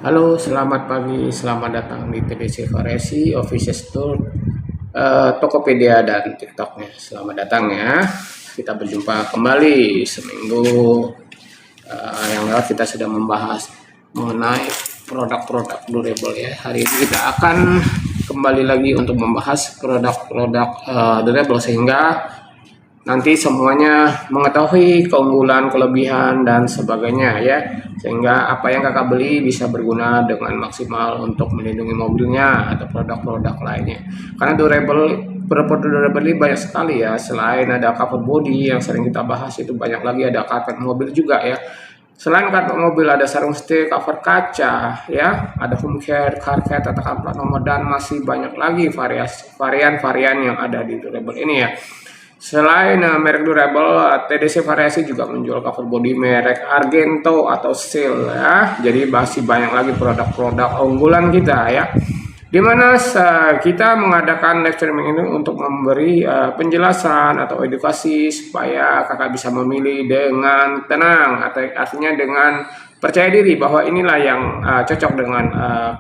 Halo, selamat pagi, selamat datang di TDC Variasi Official Store, Tokopedia dan TikToknya. Selamat datang ya. Kita berjumpa kembali seminggu yang lalu kita sudah membahas mengenai produk-produk durable ya. Hari ini kita akan kembali lagi untuk membahas produk-produk durable sehingga nanti semuanya mengetahui keunggulan, kelebihan dan sebagainya ya, sehingga apa yang kakak beli bisa berguna dengan maksimal untuk melindungi mobilnya atau produk-produk lainnya. Karena produk durable ini banyak sekali ya, selain ada cover body yang sering kita bahas, itu banyak lagi ada karpet mobil juga ya. Selain karpet mobil ada sarung stick, cover kaca ya, ada home care, karpet atau plat nomor, dan masih banyak lagi varian-varian yang ada di durable ini ya. Selain merek durable, TDC Variasi juga menjual cover body merek Argento atau Seal ya. Jadi masih banyak lagi produk-produk unggulan kita ya. Dimana kita mengadakan live streaming ini untuk memberi penjelasan atau edukasi supaya kakak bisa memilih dengan tenang, atau artinya dengan percaya diri bahwa inilah yang cocok dengan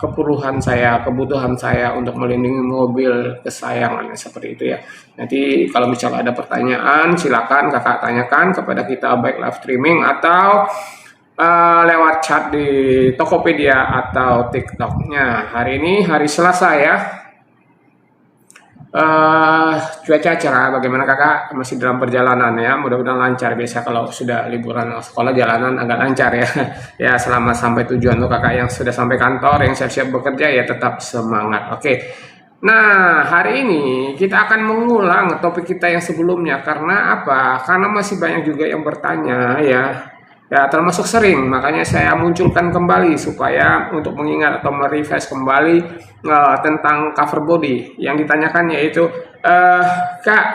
kebutuhan saya untuk melindungi mobil kesayangan seperti itu ya. Nanti kalau misalnya ada pertanyaan, silakan kakak tanyakan kepada kita baik live streaming atau lewat chat di Tokopedia atau TikToknya. Hari ini hari Selasa ya. Cuaca cerah, bagaimana kakak? Masih dalam perjalanan ya, mudah-mudahan lancar. Biasa kalau sudah liburan sekolah jalanan agak lancar ya. Ya, selamat sampai tujuan untuk kakak yang sudah sampai kantor, yang siap-siap bekerja ya, tetap semangat. Oke. Nah, hari ini kita akan mengulang topik kita yang sebelumnya. Karena apa? Karena masih banyak juga yang bertanya ya. Ya, termasuk sering, makanya saya munculkan kembali supaya untuk mengingat atau merefresh kembali tentang cover body. Yang ditanyakan yaitu, Kak,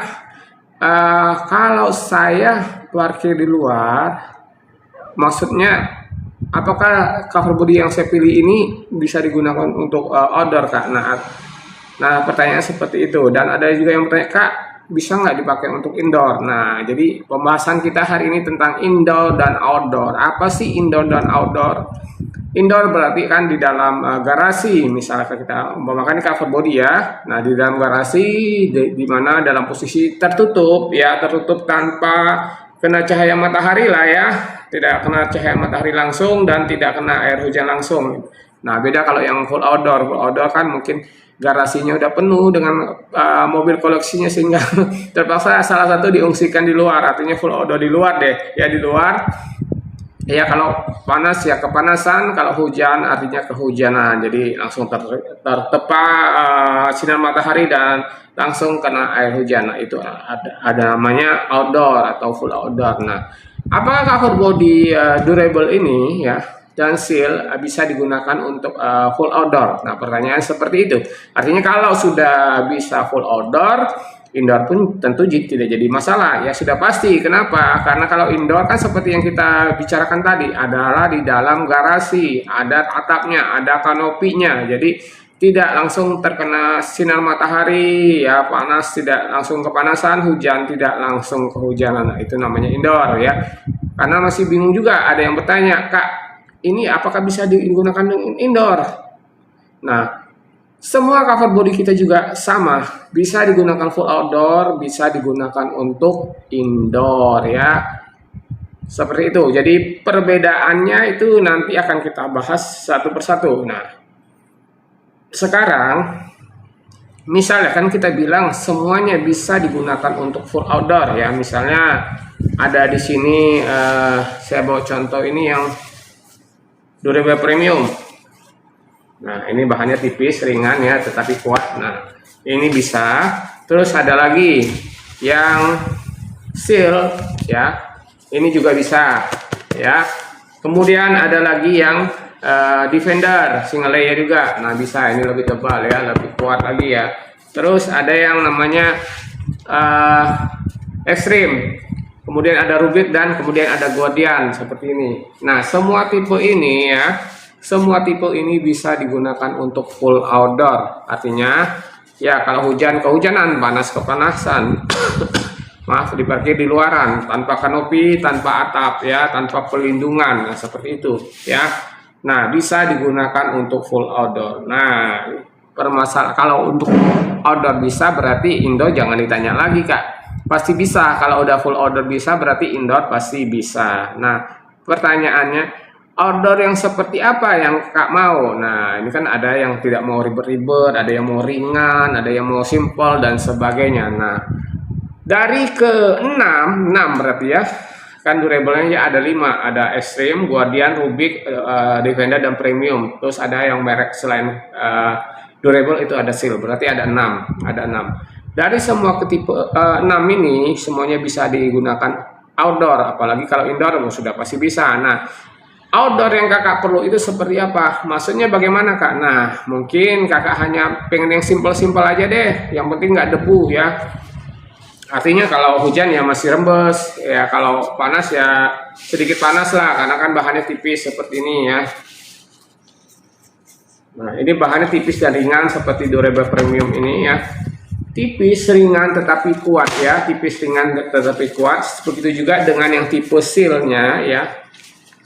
kalau saya parkir di luar, maksudnya apakah cover body yang saya pilih ini bisa digunakan untuk outdoor, Kak? Nah, pertanyaan seperti itu. Dan ada juga yang bertanya, Kak, bisa nggak dipakai untuk indoor? Nah, jadi pembahasan kita hari ini tentang indoor dan outdoor. Apa sih indoor dan outdoor? Indoor berarti kan di dalam garasi, misalnya kita umpamakan cover body ya. Nah, di dalam garasi di mana dalam posisi tertutup ya, tertutup tanpa kena cahaya matahari lah ya. Tidak kena cahaya matahari langsung dan tidak kena air hujan langsung. Nah, beda kalau yang full outdoor. Full outdoor kan mungkin garasinya udah penuh dengan mobil koleksinya sehingga terpaksa salah satu diungsikan di luar, artinya full outdoor di luar deh ya, di luar ya. Kalau panas ya kepanasan, kalau hujan artinya kehujanan, jadi langsung tertepa sinar matahari dan langsung kena air hujan. Nah, itu ada namanya outdoor atau full outdoor. Nah, apakah cover body durable ini ya dan seal bisa digunakan untuk full outdoor? Nah, pertanyaan seperti itu. Artinya kalau sudah bisa full outdoor, indoor pun tentu tidak jadi masalah. Ya sudah pasti. Kenapa? Karena kalau indoor kan seperti yang kita bicarakan tadi, adalah di dalam garasi, ada atapnya, ada kanopinya. Jadi tidak langsung terkena sinar matahari, ya panas tidak langsung kepanasan, hujan tidak langsung kehujanan. Nah, itu namanya indoor ya. Karena masih bingung juga, ada yang bertanya, Kak, ini apakah bisa digunakan dengan indoor? Nah, semua cover body kita juga sama, bisa digunakan full outdoor, bisa digunakan untuk indoor ya. Seperti itu. Jadi perbedaannya itu nanti akan kita bahas satu persatu. Nah, sekarang misalnya kan kita bilang semuanya bisa digunakan untuk full outdoor ya. Misalnya ada di sini saya bawa contoh ini yang durable premium. Nah, ini bahannya tipis, ringan ya, tetapi kuat. Nah, ini bisa. Terus ada lagi yang seal ya. Ini juga bisa ya. Kemudian ada lagi yang defender single layer juga. Nah, bisa, ini lebih tebal ya, lebih kuat lagi ya. Terus ada yang namanya extreme. Kemudian ada Rubik dan kemudian ada Guardian seperti ini. Nah, semua tipe ini ya, semua tipe ini bisa digunakan untuk full outdoor. Artinya ya kalau hujan kehujanan, panas kepanasan, maaf, diparkir di luaran tanpa kanopi, tanpa atap ya, tanpa pelindungan. Nah, seperti itu ya. Nah, bisa digunakan untuk full outdoor. Nah, permasalahan kalau untuk outdoor bisa, berarti indoor jangan ditanya lagi, Kak. Pasti bisa. Kalau udah full outdoor bisa, berarti indoor pasti bisa. Nah, pertanyaannya, outdoor yang seperti apa yang Kak mau? Nah, ini kan ada yang tidak mau ribet-ribet, ada yang mau ringan, ada yang mau simple dan sebagainya. Nah, dari ke 6 berarti ya. Kan durable-nya ya ada 5, ada Extreme, Guardian, Rubik, Defender dan Premium. Terus ada yang merek selain durable itu ada Seal. Berarti ada 6, ada 6. Dari semua ketipe 6 ini semuanya bisa digunakan outdoor, apalagi kalau indoor sudah pasti bisa. Nah, outdoor yang kakak perlu itu seperti apa? Maksudnya bagaimana, Kak? Nah, mungkin kakak hanya pengen yang simple-simple aja deh, yang penting nggak debu ya. Artinya kalau hujan ya masih rembes, ya kalau panas ya sedikit panas lah, karena kan bahannya tipis seperti ini ya. Nah, ini bahannya tipis dan ringan seperti durable premium ini ya. Tipis, ringan tetapi kuat ya, tipis, ringan tetapi kuat. Begitu juga dengan yang tipe sealnya ya.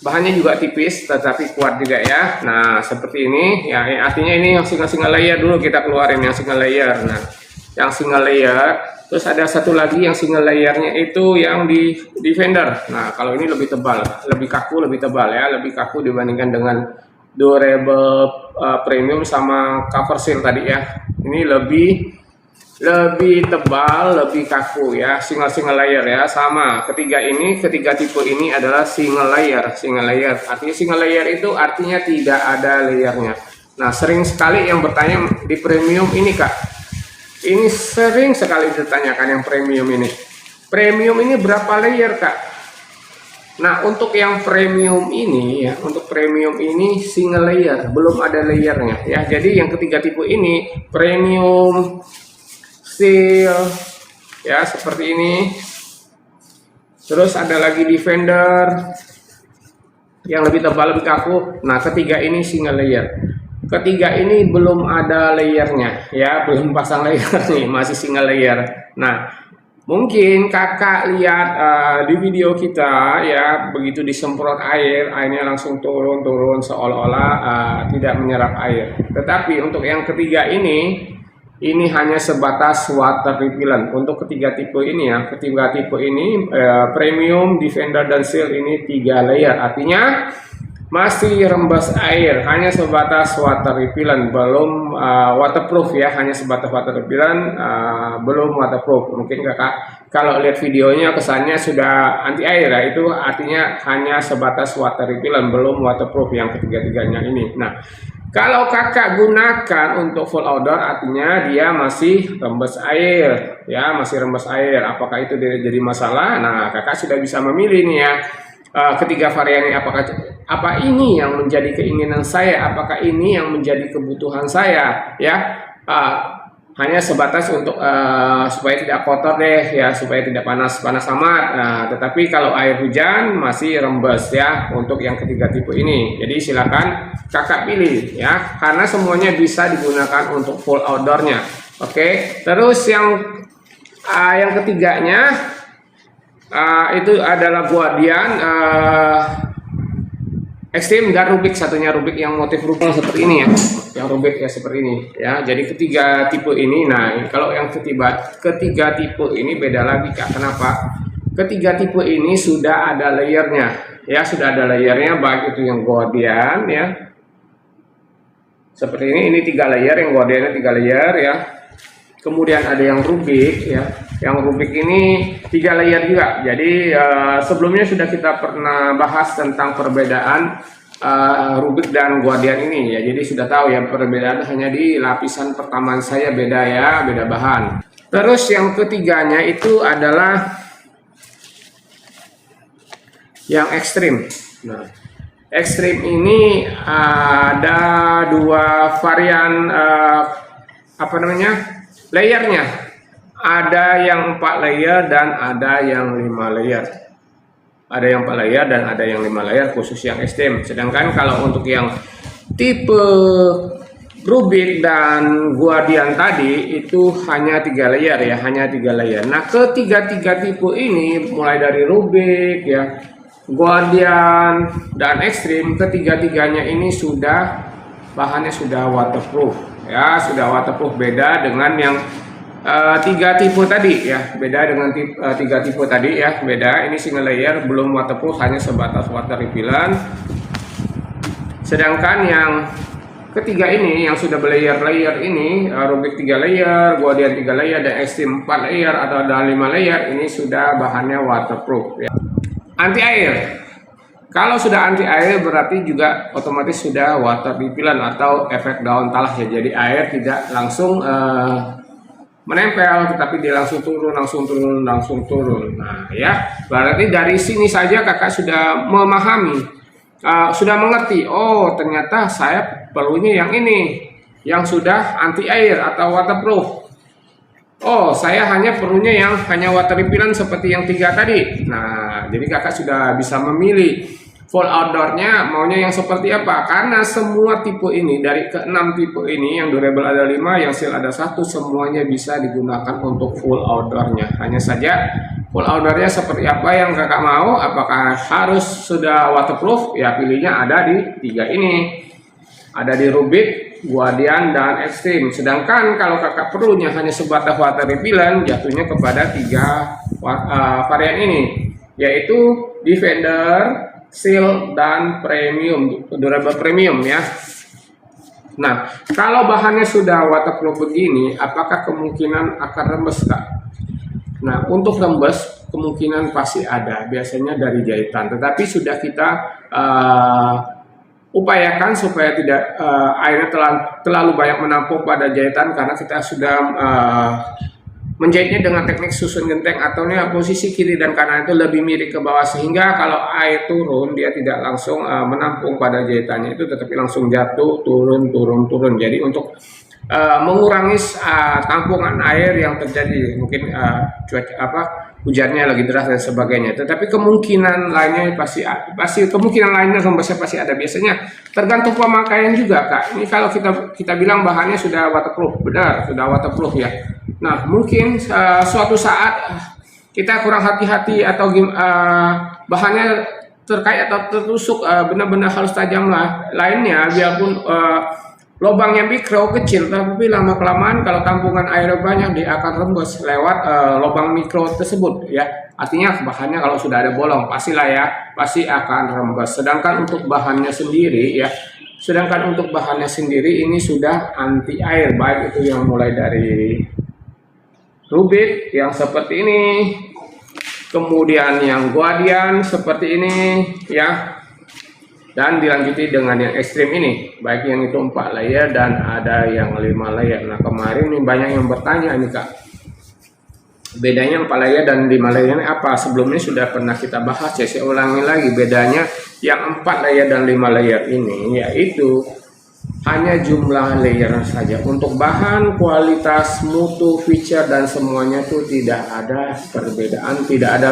Bahannya juga tipis tetapi kuat juga ya. Nah, seperti ini ya, artinya ini yang single layer dulu kita keluarin yang single layer. Nah, yang single layer. Terus ada satu lagi yang single layernya itu yang di Defender. Nah, kalau ini lebih tebal, lebih kaku, lebih tebal ya, lebih kaku dibandingkan dengan durable premium sama cover seal tadi ya. Ini lebih tebal, lebih kaku ya, single layer ya, sama. Ketiga tipe ini adalah single layer. Artinya single layer itu artinya tidak ada layernya. Nah, sering sekali yang bertanya di premium ini, Kak. Ini sering sekali ditanyakan yang premium ini. Premium ini berapa layer, Kak? Nah, untuk yang premium ini ya, untuk premium ini single layer, belum ada layernya ya. Jadi yang ketiga tipe ini premium seal ya, seperti ini. Terus ada lagi Defender yang lebih tebal, lebih kaku. Nah, ketiga ini single layer. Ketiga ini belum ada layernya ya, belum pasang layer nih, masih single layer. Nah, mungkin kakak lihat di video kita ya, begitu disemprot air, airnya langsung turun seolah-olah tidak menyerap air. Tetapi untuk yang ketiga ini hanya sebatas water repellent. Untuk ketiga tipe ini ya, ketiga tipe ini premium, Defender dan Seal ini 3 layer. Artinya masih rembes air, hanya sebatas water repellent, belum waterproof ya, hanya sebatas water repellent, belum waterproof. Mungkin kakak kalau lihat videonya kesannya sudah anti air ya, itu artinya hanya sebatas water repellent, belum waterproof yang ketiga-tiganya ini. Nah, kalau kakak gunakan untuk full outdoor artinya dia masih rembes air ya, masih rembes air. Apakah itu jadi masalah? Nah, kakak sudah bisa memilih nih ya. Ketiga varian ini, apa ini yang menjadi keinginan saya, apakah ini yang menjadi kebutuhan saya ya, hanya sebatas untuk supaya tidak kotor deh ya, supaya tidak panas amat. Tetapi kalau air hujan masih rembes ya untuk yang ketiga tipe ini. Jadi silakan kakak pilih ya, karena semuanya bisa digunakan untuk full outdoornya. Oke, terus yang ketiganya itu adalah Guardian Extreme dan Rubik. Satunya Rubik yang motif Rubik seperti ini ya, yang Rubik ya seperti ini ya. Jadi ketiga tipe ini, nah kalau yang ketiga tipe ini beda lagi, Kak. Kenapa? Ketiga tipe ini sudah ada layernya ya, sudah ada layernya, baik itu yang Guardian ya seperti ini 3 layer, yang Guardiannya 3 layer ya. Kemudian ada yang Rubik ya, yang Rubik ini 3 layer juga. Jadi sebelumnya sudah kita pernah bahas tentang perbedaan Rubik dan Guardian ini ya. Jadi sudah tahu ya, perbedaan hanya di lapisan pertama saya beda ya, beda bahan. Terus yang ketiganya itu adalah yang Extreme. Nah, Extreme ini ada 2 varian layernya. Ada yang 4 layer dan ada yang 5 layer. Ada yang 4 layer dan ada yang 5 layer khusus yang Extreme. Sedangkan kalau untuk yang tipe Rubik dan Guardian tadi itu hanya 3 layer ya, hanya 3 layer. Nah, ketiga tipe ini mulai dari Rubik ya, Guardian dan Extreme, ketiga-tiganya ini sudah bahannya sudah waterproof ya, sudah waterproof. Beda dengan yang tiga tipe tadi ya, beda dengan tiga tipe tadi ya, beda. Ini single layer belum waterproof, hanya sebatas water repellent. Sedangkan yang ketiga ini yang sudah berlayer-layer ini, Rubik 3 layer, Guardian 3 layer, dan Extreme 4 layer atau ada 5 layer, ini sudah bahannya waterproof ya. Anti air. Kalau sudah anti air berarti juga otomatis sudah water repellent atau efek daun talas ya. Jadi air tidak langsung menempel, tetapi dia langsung turun, langsung turun, langsung turun. Nah ya, berarti dari sini saja kakak sudah memahami. Sudah mengerti, oh ternyata saya perlunya yang ini, yang sudah anti air atau waterproof. Oh saya hanya perlunya yang hanya water repellent seperti yang tiga tadi. Nah jadi kakak sudah bisa memilih full outdoornya maunya yang seperti apa, karena semua tipe ini dari ke-6 tipe ini, yang durable ada 5, yang seal ada 1, semuanya bisa digunakan untuk full outdoornya. Hanya saja full outdoornya seperti apa yang kakak mau, apakah harus sudah waterproof, ya pilihnya ada di tiga ini, ada di Rubik, Guardian, dan Extreme. Sedangkan kalau kakak perlunya hanya sebatas water repellent, jatuhnya kepada tiga varian ini, yaitu Defender, Seal, dan Premium, durable premium ya. Nah kalau bahannya sudah waterproof begini, apakah kemungkinan akan rembes kak? Nah untuk rembes kemungkinan pasti ada, biasanya dari jahitan, tetapi sudah kita upayakan supaya tidak airnya terlalu banyak menampung pada jahitan, karena kita sudah menjahitnya dengan teknik susun genteng, atau posisi kiri dan kanan itu lebih miring ke bawah, sehingga kalau air turun dia tidak langsung menampung pada jahitannya itu, tetapi langsung jatuh, turun. Jadi untuk mengurangi tampungan air yang terjadi, mungkin hujannya lagi deras dan sebagainya. Tetapi kemungkinan lainnya pasti kemungkinan lainnya rembesnya pasti ada. Biasanya tergantung pemakaian juga kak. Ini kalau kita bilang bahannya sudah waterproof, benar sudah waterproof ya. Nah mungkin suatu saat kita kurang hati-hati atau bahannya terkait atau tertusuk benar-benar harus tajam lah lainnya, biarpun lubangnya mikro kecil, tapi lama kelamaan kalau tampungan air banyak dia akan rembes lewat lubang mikro tersebut ya. Artinya bahannya kalau sudah ada bolong pastilah ya, pasti akan rembes. Sedangkan untuk bahannya sendiri ini sudah anti air, baik itu yang mulai dari Rubik yang seperti ini, kemudian yang Guardian seperti ini ya, dan dilanjuti dengan yang Extreme ini, baik yang itu 4 layer dan ada yang 5 layer. Nah kemarin nih banyak yang bertanya nih kak, bedanya 4 layer dan 5 layer ini apa? Sebelumnya sudah pernah kita bahas ya, saya ulangi lagi. Bedanya yang 4 layer dan 5 layer ini yaitu hanya jumlah layer saja. Untuk bahan, kualitas, mutu, feature, dan semuanya itu tidak ada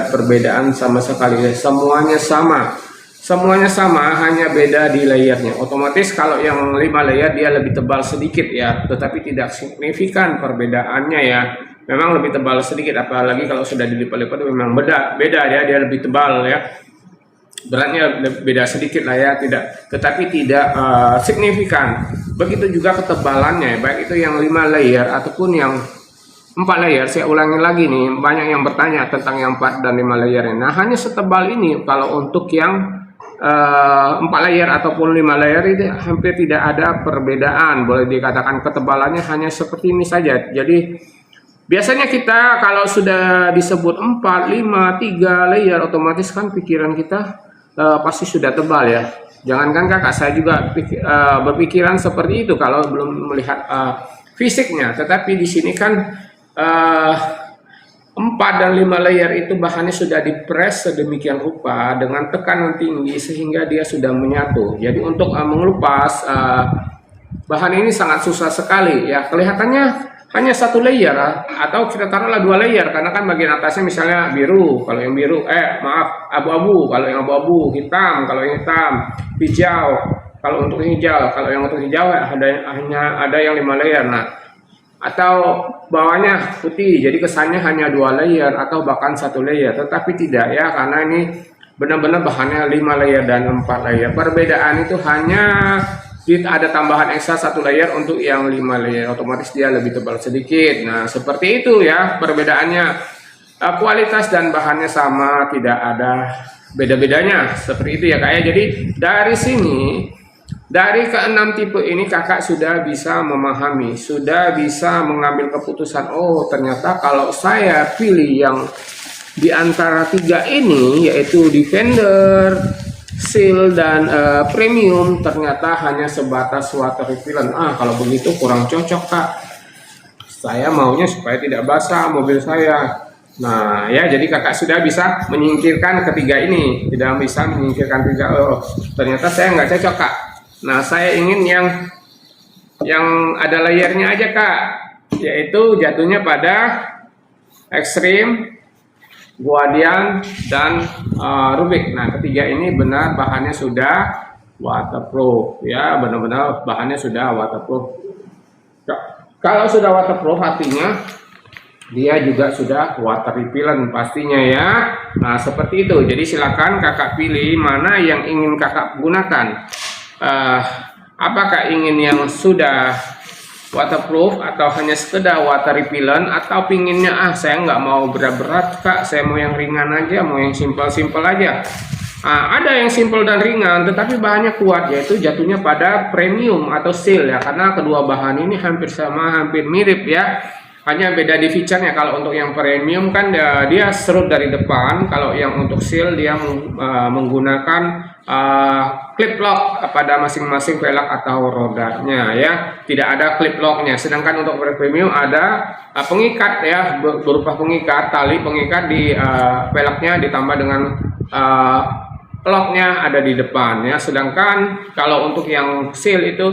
perbedaan sama sekali. Semuanya sama, hanya beda di layernya. Otomatis kalau yang 5 layer dia lebih tebal sedikit ya, tetapi tidak signifikan perbedaannya ya. Memang lebih tebal sedikit, apalagi kalau sudah dilipat-lipat memang beda ya, dia lebih tebal ya. Beratnya beda sedikit lah ya, tetapi tidak signifikan. Begitu juga ketebalannya, baik itu yang 5 layer ataupun yang 4 layer. Saya ulangi lagi nih, banyak yang bertanya tentang yang 4 dan 5 layer. Nah hanya setebal ini kalau untuk yang 4 layer ataupun 5 layer itu hampir tidak ada perbedaan. Boleh dikatakan ketebalannya hanya seperti ini saja. Jadi biasanya kita kalau sudah disebut 4, 5, 3 layer, otomatis kan pikiran kita pasti sudah tebal ya. Jangankan kakak, saya juga berpikiran seperti itu kalau belum melihat fisiknya. Tetapi di sini kan 4 dan 5 layer itu bahannya sudah dipres sedemikian rupa dengan tekanan tinggi sehingga dia sudah menyatu. Jadi untuk mengelupas bahan ini sangat susah sekali ya. Kelihatannya hanya 1 layer atau kita taruhlah 2 layer, karena kan bagian atasnya misalnya biru, kalau yang biru abu-abu, kalau yang abu-abu, hitam kalau yang hitam, hijau kalau untuk hijau, kalau yang untuk hijau hanya ada yang 5 layer. Nah atau bawahnya putih, jadi kesannya hanya 2 layer atau bahkan 1 layer, tetapi tidak ya, karena ini benar-benar bahannya 5 layer dan 4 layer. Perbedaan itu hanya ada tambahan ekstra 1 layer untuk yang 5 layer, otomatis dia lebih tebal sedikit. Nah, seperti itu ya perbedaannya. Kualitas dan bahannya sama, tidak ada beda-bedanya. Seperti itu ya Kak ya. Jadi dari sini, dari ke-6 tipe ini Kakak sudah bisa memahami, sudah bisa mengambil keputusan. Oh, ternyata kalau saya pilih yang di antara 3 ini, yaitu Defender, Seal, dan Premium, ternyata hanya sebatas water repellent. Kalau begitu kurang cocok Kak. Saya maunya supaya tidak basah mobil saya. Nah ya, jadi Kakak sudah bisa menyingkirkan ketiga ini, tidak bisa menyingkirkan 3. Oh, ternyata saya nggak cocok Kak. Nah, saya ingin yang ada layernya aja Kak, yaitu jatuhnya pada Extreme, Guardian, dan Rubik. Nah, ketiga ini benar bahannya sudah waterproof ya, benar-benar bahannya sudah waterproof. Kalau sudah waterproof artinya dia juga sudah water repellent pastinya ya. Nah, seperti itu. Jadi silakan Kakak pilih mana yang ingin Kakak gunakan. Apakah ingin yang sudah waterproof atau hanya sekedar water repellent, atau pinginnya saya nggak mau berat-berat Kak, saya mau yang ringan aja, mau yang simple-simple aja. Ada yang simple dan ringan tetapi bahannya kuat, yaitu jatuhnya pada Premium atau Seal ya, karena kedua bahan ini hampir sama, hampir mirip ya. Hanya beda di feature-nya. Kalau untuk yang Premium kan dia serut dari depan, kalau yang untuk Seal dia menggunakan clip lock pada masing-masing velg atau rodanya ya, tidak ada clip locknya. Sedangkan untuk Premium ada pengikat ya, berupa pengikat, tali pengikat di velgnya ditambah dengan locknya ada di depan ya. Sedangkan kalau untuk yang Seal itu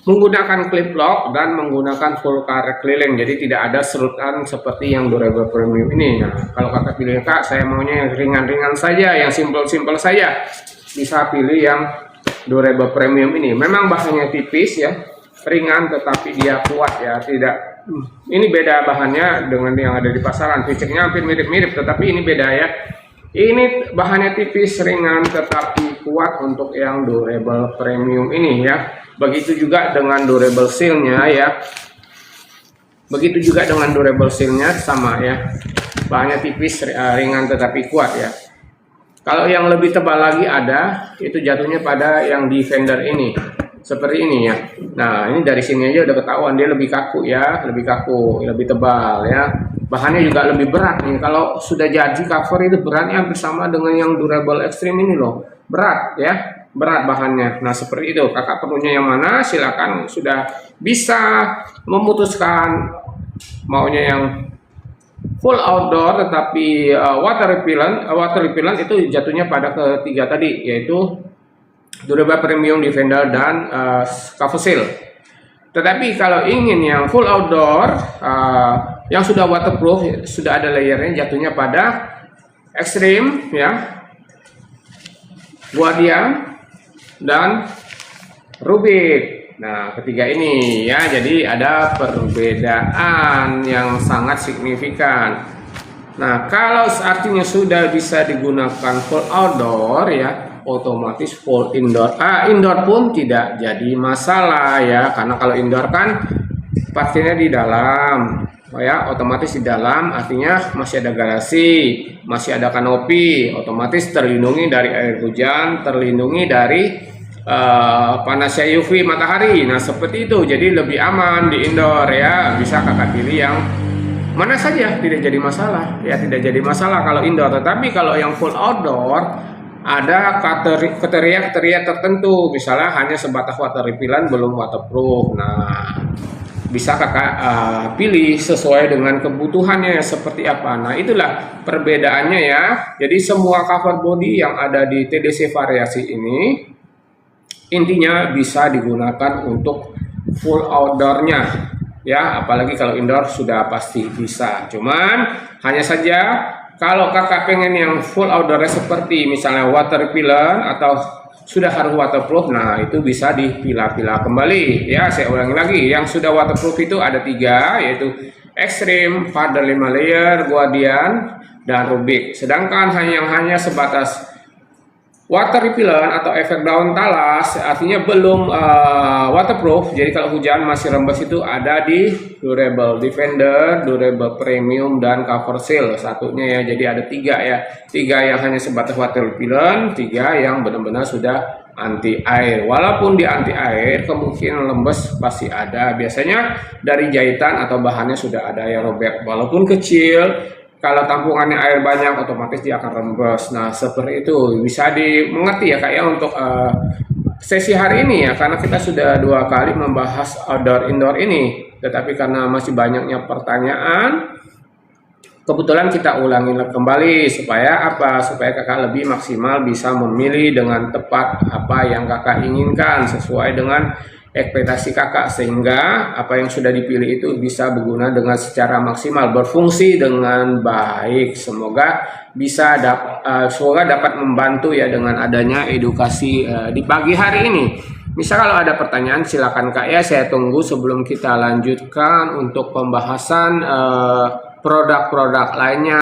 menggunakan clip lock dan menggunakan full karet keliling, jadi tidak ada serutan seperti yang Durable Premium ini. Nah, kalau Kakak pilih Kak, saya maunya yang ringan-ringan saja, yang simple-simple saja, bisa pilih yang Durable Premium ini. Memang bahannya tipis ya, ringan tetapi dia kuat ya, tidak. Ini beda bahannya dengan yang ada di pasaran, fiturnya hampir mirip-mirip tetapi ini beda ya. Ini bahannya tipis, ringan tetapi kuat untuk yang Durable Premium ini ya. Begitu juga dengan Durable Seal-nya ya. Begitu juga dengan Durable Seal-nya sama ya. Bahannya tipis, ringan tetapi kuat ya. Kalau yang lebih tebal lagi ada, itu jatuhnya pada yang Defender ini. Seperti ini ya. Nah, ini dari sini aja udah ketahuan dia lebih kaku ya, lebih kaku, lebih tebal ya. Bahannya juga lebih berat nih. Kalau sudah jadi cover itu beratnya hampir sama dengan yang Durable Extreme ini loh. Berat ya. Berat bahannya. Nah, seperti itu. Kakak perlunya yang mana? Silakan, sudah bisa memutuskan maunya yang full outdoor tetapi water repellent itu jatuhnya pada ketiga tadi, yaitu Durable Premium, Defender, dan Cover Seal. Tetapi kalau ingin yang full outdoor yang sudah waterproof, sudah ada layernya, jatuhnya pada Extreme ya, Guardian, dan Rubik. Nah, ketiga ini ya, jadi ada perbedaan yang sangat signifikan. Nah, kalau artinya sudah bisa digunakan full outdoor ya, otomatis full indoor. Indoor pun tidak jadi masalah ya, karena kalau indoor kan parkirnya di dalam ya, otomatis di dalam artinya masih ada garasi, masih ada kanopi, otomatis terlindungi dari air hujan, terlindungi dari panasnya UV matahari. Nah, seperti itu, jadi lebih aman di indoor ya. Bisa Kakak pilih yang mana saja, tidak jadi masalah ya, tidak jadi masalah kalau indoor. Tetapi kalau yang full outdoor ada kriteria tertentu, misalnya hanya sebatas water repellent belum waterproof. Nah, bisa Kakak pilih sesuai dengan kebutuhannya seperti apa. Nah, itulah perbedaannya ya. Jadi semua cover body yang ada di TDC variasi ini intinya bisa digunakan untuk full outdoornya ya, apalagi kalau indoor sudah pasti bisa. Cuman hanya saja kalau Kakak pengen yang full outdoornya seperti misalnya water repellent atau sudah harus waterproof, nah itu bisa dipilah-pilah kembali ya. Saya ulangi lagi, yang sudah waterproof itu ada 3, yaitu Extreme, Harder 5 layer, Guardian, dan Rubik. Sedangkan yang hanya sebatas water repellent atau efek daun talas, artinya belum waterproof. Jadi kalau hujan masih rembes itu ada di Durable Defender, Durable Premium, dan Cover Seal satunya ya. Jadi ada 3 ya, 3 yang hanya sebatas water repellent, 3 yang benar-benar sudah anti air. Walaupun di anti air kemungkinan lembes pasti ada. Biasanya dari jahitan atau bahannya sudah ada ya robek, walaupun kecil. Kalau tampungannya air banyak otomatis dia akan rembes. Nah seperti itu bisa dimengerti ya kak ya untuk sesi hari ini ya, karena kita sudah 2 kali membahas outdoor indoor ini, tetapi karena masih banyaknya pertanyaan kebetulan kita ulangi kembali supaya apa? Supaya kakak lebih maksimal bisa memilih dengan tepat apa yang kakak inginkan sesuai dengan ekspektasi kakak, sehingga apa yang sudah dipilih itu bisa berguna dengan secara maksimal, berfungsi dengan baik. Semoga bisa semoga dapat membantu ya dengan adanya edukasi di pagi hari ini. Misal kalau ada pertanyaan silakan kak ya, saya tunggu sebelum kita lanjutkan untuk pembahasan produk-produk lainnya.